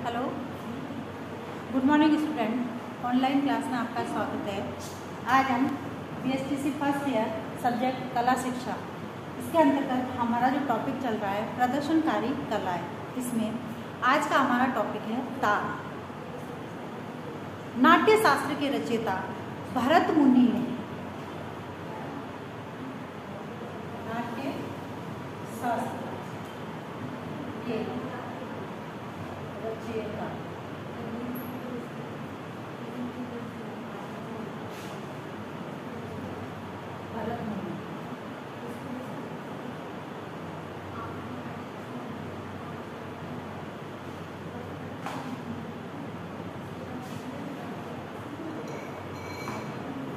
Hello, good morning student. Online class में आपका स्वागत है। आज हम BSTC फर्स्ट ईयर सब्जेक्ट कला शिक्षा, इसके अंतर्गत हमारा जो टॉपिक चल रहा है प्रदर्शनकारी कलाएं। इसमें आज का हमारा टॉपिक है ताल। नाट्य शास्त्र के रचयिता भरत मुनि ने नाट्य शास्त्र के रचयिता भरत मुनि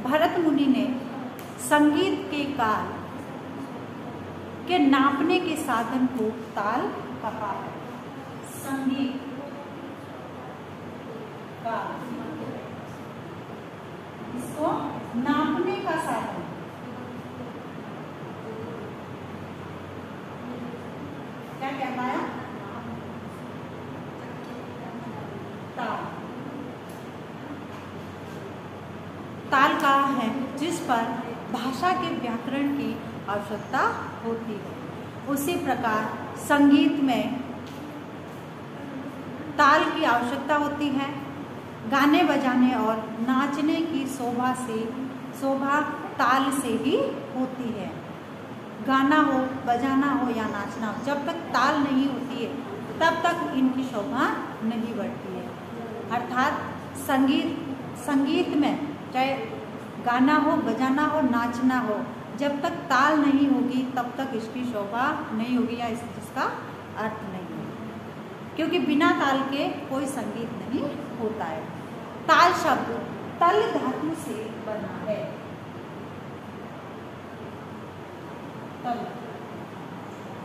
भरत मुनि ने संगीत के काल के नापने के साधन को ताल कहा है। संगीत का इसको नापने का साधन क्या कहता है? ताल। ताल का है जिस पर भाषा के व्याकरण की आवश्यकता होती है। उसी प्रकार संगीत में ताल की आवश्यकता होती है। गाने बजाने और नाचने की शोभा ताल से ही होती है। गाना हो, बजाना हो या नाचना हो, जब तक ताल नहीं होती है तब तक इनकी शोभा नहीं बढ़ती है। अर्थात संगीत में चाहे गाना हो, बजाना हो, नाचना हो, जब तक ताल नहीं होगी तब तक इसकी शोभा नहीं होगी या इसका अर्थ नहीं है, क्योंकि बिना ताल के कोई संगीत नहीं होता है। ताल शब्द तल धातु से बना है।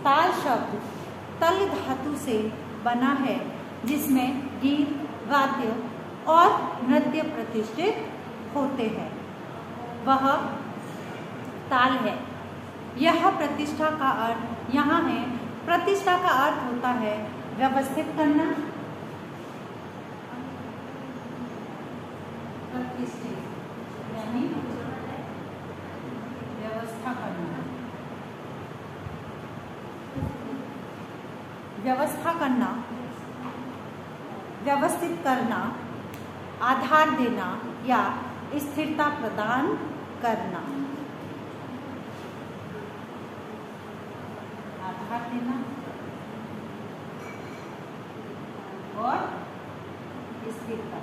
ताल शब्द तल धातु से बना है, जिसमें गीत, वाद्य और नृत्य प्रतिष्ठित होते हैं, वह ताल है। यह प्रतिष्ठा का अर्थ यहाँ है। प्रतिष्ठा का अर्थ होता है व्यवस्थित करना, प्रतिष्ठित यानी व्यवस्था करना, व्यवस्था करना, व्यवस्थित करना, आधार देना या स्थिरता प्रदान करना। आधार देना और स्थिरता।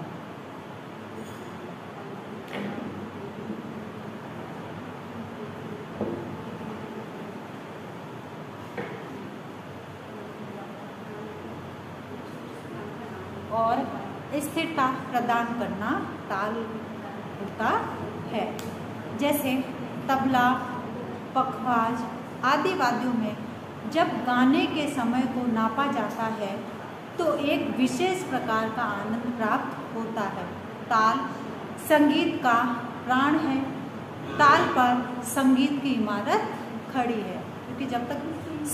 और स्थिरता प्रदान करना ताल होता है। जैसे तबला, पखवाज आदि वाद्यों में जब गाने के समय को नापा जाता है तो एक विशेष प्रकार का आनंद प्राप्त होता है। ताल संगीत का प्राण है। ताल पर संगीत की इमारत खड़ी है, क्योंकि जब तक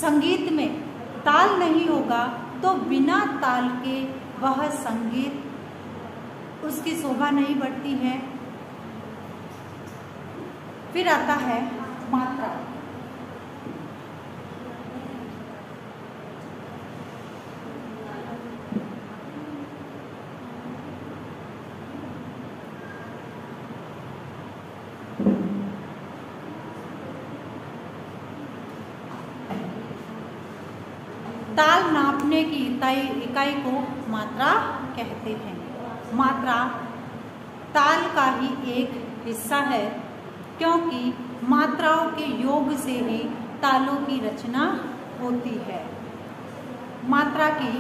संगीत में ताल नहीं होगा तो बिना ताल के वह संगीत उसकी शोभा नहीं बढ़ती है। फिर आता है मात्रा। ताल नापने की इकाई को मात्रा कहते हैं। मात्रा ताल का ही एक हिस्सा है, क्योंकि मात्राओं के योग से ही तालों की रचना होती है। मात्रा की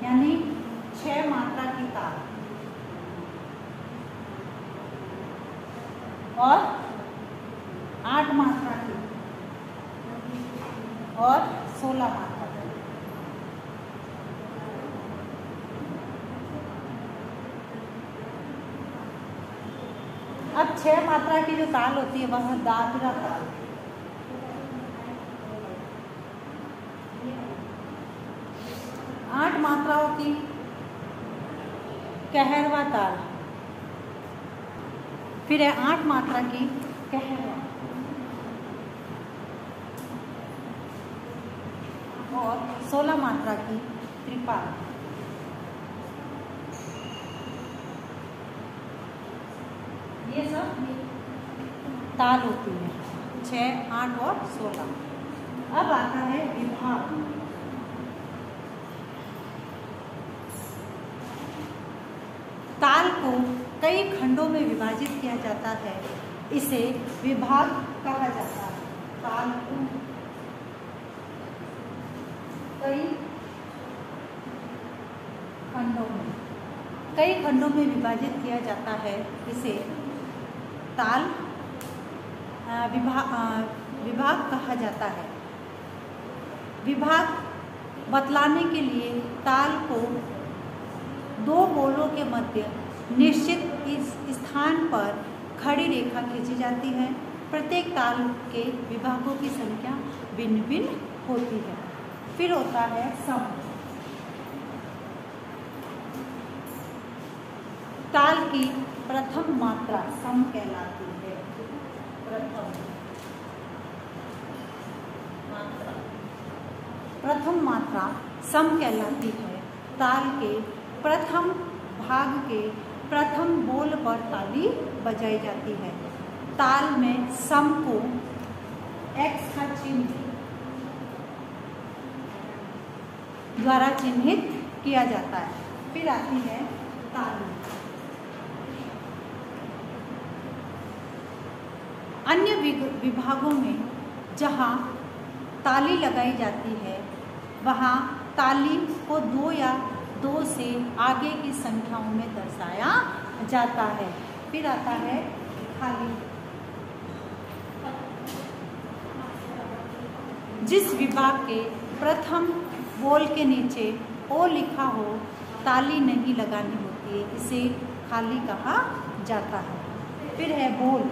यानी 6 मात्रा की ताल और 8 मात्रा की और 16 मात्रा। अब 6 मात्रा की जो ताल होती है वह दादरा ताल। 8 मात्राओं की कहरवा ताल। फिर है 8 मात्रा की कहरवा और 16 मात्रा की त्रिपाल। ये सब ताल होती है 6, 8 और 16। अब आता है विभाग। ताल को कई खंडों में विभाजित किया जाता है, इसे विभाग कहा जाता है। ताल को कई खंडों में विभाजित किया जाता है, इसे ताल विभाग कहा जाता है। विभाग बतलाने के लिए ताल को 2 बोलों के मध्य निश्चित इस स्थान पर खड़ी रेखा खींची जाती है। प्रत्येक ताल के विभागों की संख्या भिन्न भिन्न होती है। फिर होता है सम। ताल की प्रथम मात्रा सम कहलाती है। प्रथम मात्रा सम कहलाती है। ताल के प्रथम भाग के प्रथम बोल पर ताली बजाई जाती है। ताल में सम को एक्स का चिन्ह द्वारा चिन्हित किया जाता है। फिर आती है ताली। अन्य विभागों में जहाँ ताली लगाई जाती है वहाँ ताली को 2 या 2 से आगे की संख्याओं में दर्शाया जाता है। फिर आता है खाली। जिस विभाग के प्रथम बोल के नीचे ओ लिखा हो ताली नहीं लगानी होती है, इसे खाली कहा जाता है। फिर है बोल।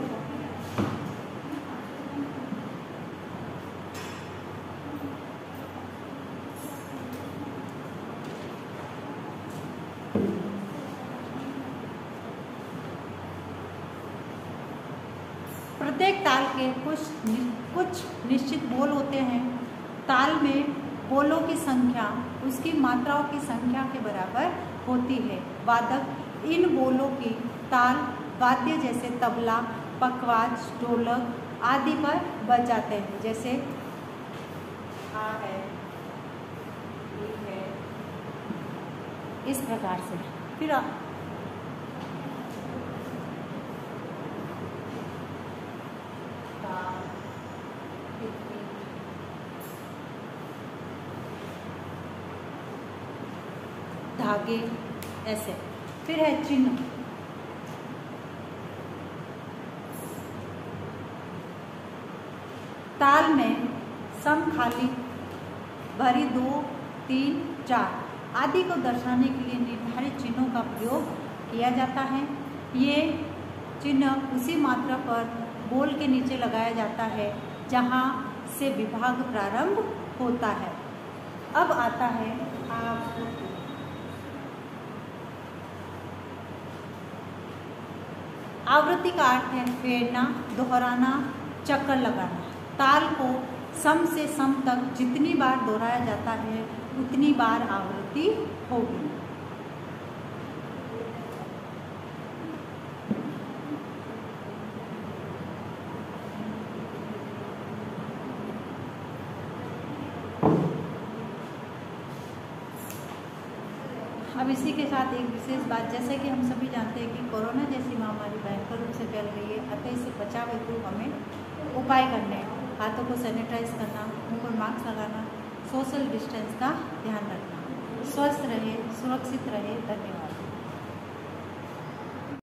प्रत्येक ताल के कुछ निश्चित बोल होते हैं। ताल में बोलों की संख्या उसकी मात्राओं की संख्या के बराबर होती है। वादक इन बोलों की ताल वाद्य जैसे तबला, पखवाज, ढोलक आदि पर बजाते हैं। जैसे आ है, ई है, इस प्रकार से। फिर धागे ऐसे। फिर है चिन्ह। ताल में सम, खाली, भरी, 2, 3, 4 आदि को दर्शाने के लिए निर्धारित चिन्हों का प्रयोग किया जाता है। ये चिन्ह उसी मात्रा पर बोल के नीचे लगाया जाता है जहाँ से विभाग प्रारंभ होता है। अब आता है आवृत्ति। आवृत्ति का अर्थ है फेरना, दोहराना, चक्कर लगाना। ताल को सम से सम तक जितनी बार दोहराया जाता है उतनी बार आवृत्ति होगी। अब इसी के साथ एक विशेष बात, जैसे कि हम सभी जानते हैं कि कोरोना जैसी महामारी भयंकर रूप से फैल रही है, अतः इससे बचाव हेतु हमें उपाय करने हैं। हाथों को सैनिटाइज करना, मुंह पर मास्क लगाना, सोशल डिस्टेंस का ध्यान रखना। स्वस्थ रहे, सुरक्षित रहे। धन्यवाद।